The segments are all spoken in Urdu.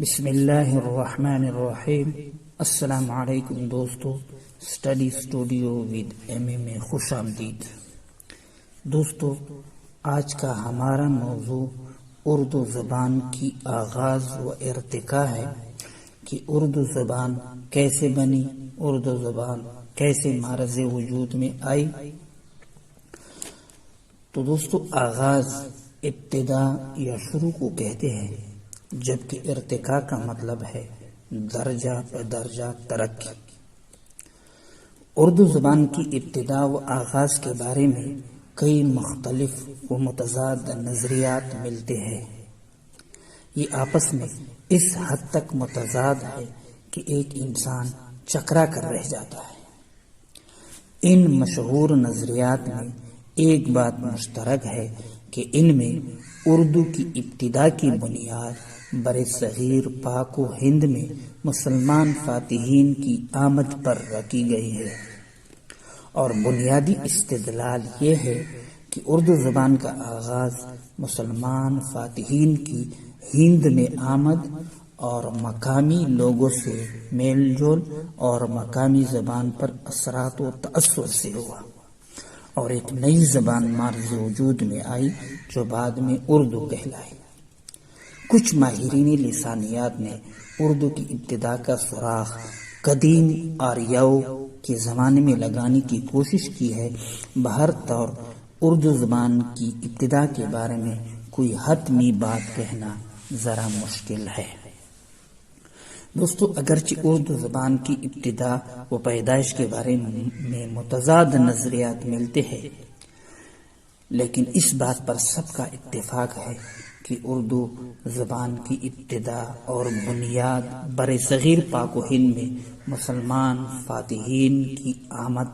بسم اللہ الرحمن الرحیم۔ السلام علیکم دوستو، اسٹڈی اسٹوڈیو ود ایم میں خوش آمدید۔ دوستو، آج کا ہمارا موضوع اردو زبان کی آغاز و ارتقاء ہے کہ اردو زبان کیسے بنی، اردو زبان کیسے معرض وجود میں آئی۔ تو دوستو، آغاز ابتدا یا شروع کو کہتے ہیں، جبکہ ارتقاء کا مطلب ہے درجہ بدرجہ ترقی۔ اردو زبان کی ابتدا و آغاز کے بارے میں کئی مختلف و متضاد نظریات ملتے ہیں۔ یہ آپس میں اس حد تک متضاد ہے کہ ایک انسان چکرا کر رہ جاتا ہے۔ ان مشہور نظریات میں ایک بات مشترک ہے کہ ان میں اردو کی ابتدا کی بنیاد برصغیر پاک و ہند میں مسلمان فاتحین کی آمد پر رکھی گئی ہے، اور بنیادی استدلال یہ ہے کہ اردو زبان کا آغاز مسلمان فاتحین کی ہند میں آمد اور مقامی لوگوں سے میل جول اور مقامی زبان پر اثرات و تأثر سے ہوا، اور ایک نئی زبان معرض وجود میں آئی جو بعد میں اردو کہلائی۔ کچھ ماہرین لسانیات نے اردو کی ابتدا کا سراغ قدیم آریاؤں کے زمانے میں لگانے کی کوشش کی ہے۔ بہر طور اردو زبان کی ابتدا کے بارے میں کوئی حتمی بات کہنا ذرا مشکل ہے۔ دوستو، اگرچہ اردو زبان کی ابتدا و پیدائش کے بارے میں متضاد نظریات ملتے ہیں، لیکن اس بات پر سب کا اتفاق ہے کہ اردو زبان کی ابتدا اور بنیاد برصغیر پاک و ہند میں مسلمان فاتحین کی آمد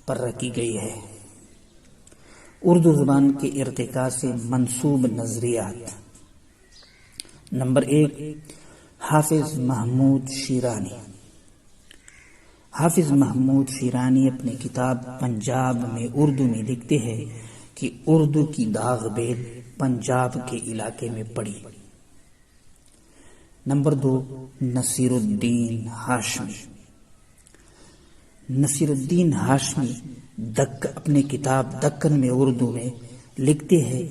پر رکھی گئی ہے۔ اردو زبان کے ارتقاء سے منسوب نظریات۔ نمبر 1، حافظ محمود شیرانی۔ حافظ محمود شیرانی اپنی کتاب پنجاب میں اردو میں لکھتے ہیں کہ اردو کی داغ بیل پنجاب کے علاقے میں پڑی۔ نمبر 2، نصیر الدین ہاشمی۔ نصیر الدین ہاشمی اپنے کتاب دکن میں اردو میں لکھتے ہیں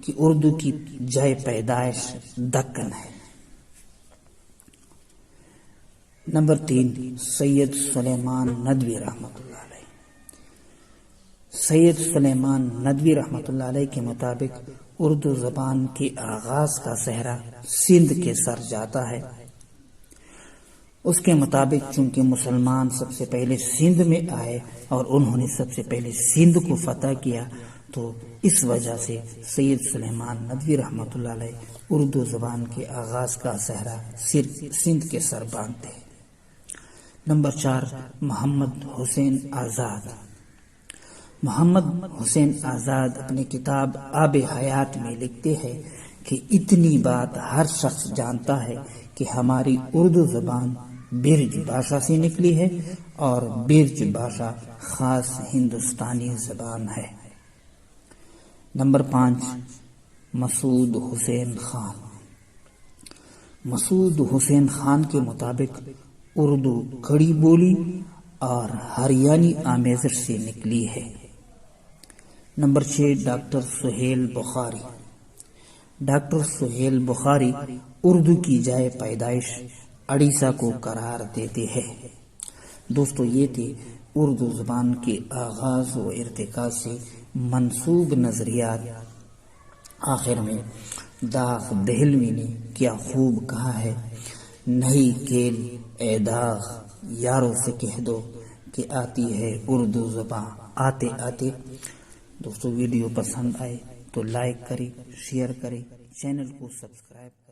کہ اردو کی جائے پیدائش دکن ہے۔ نمبر 3، سید سلیمان ندوی رحمۃ اللہ علیہ۔ سید سلیمان ندوی رحمۃ اللہ علیہ کے مطابق اردو زبان کے آغاز کا صحرا سندھ کے سر جاتا ہے۔ اس کے مطابق چونکہ مسلمان سب سے پہلے سندھ میں آئے اور انہوں نے سب سے پہلے سندھ کو فتح کیا، تو اس وجہ سے سید سلیمان ندوی رحمۃ اللہ علیہ اردو زبان کے آغاز کا صحرا سندھ کے سر باندھتے ہیں۔ نمبر 4، محمد حسین آزاد۔ محمد حسین آزاد اپنی کتاب آب حیات میں لکھتے ہیں کہ اتنی بات ہر شخص جانتا ہے کہ ہماری اردو زبان برج بھاشا سے نکلی ہے، اور برج بھاشا خاص ہندوستانی زبان ہے۔ نمبر 5، مسعود حسین خان۔ مسعود حسین خان کے مطابق اردو کھڑی بولی اور ہریانی آمیزش سے نکلی ہے۔ نمبر 6، ڈاکٹر سہیل بخاری۔ ڈاکٹر سہیل بخاری اردو کی جائے پیدائش اڑیسہ کو قرار دیتے ہیں۔ دوستو، یہ تھے اردو زبان کے آغاز و ارتقاء سے منسوب نظریات۔ آخر میں داغ دہلوی نے کیا خوب کہا ہے، نہیں کیل اے داغ یاروں سے کہہ دو کہ آتی ہے اردو زبان آتے آتے۔ دوستو، ویڈیو پسند آئے تو لائک کریں، شیئر کریں، چینل کو سبسکرائب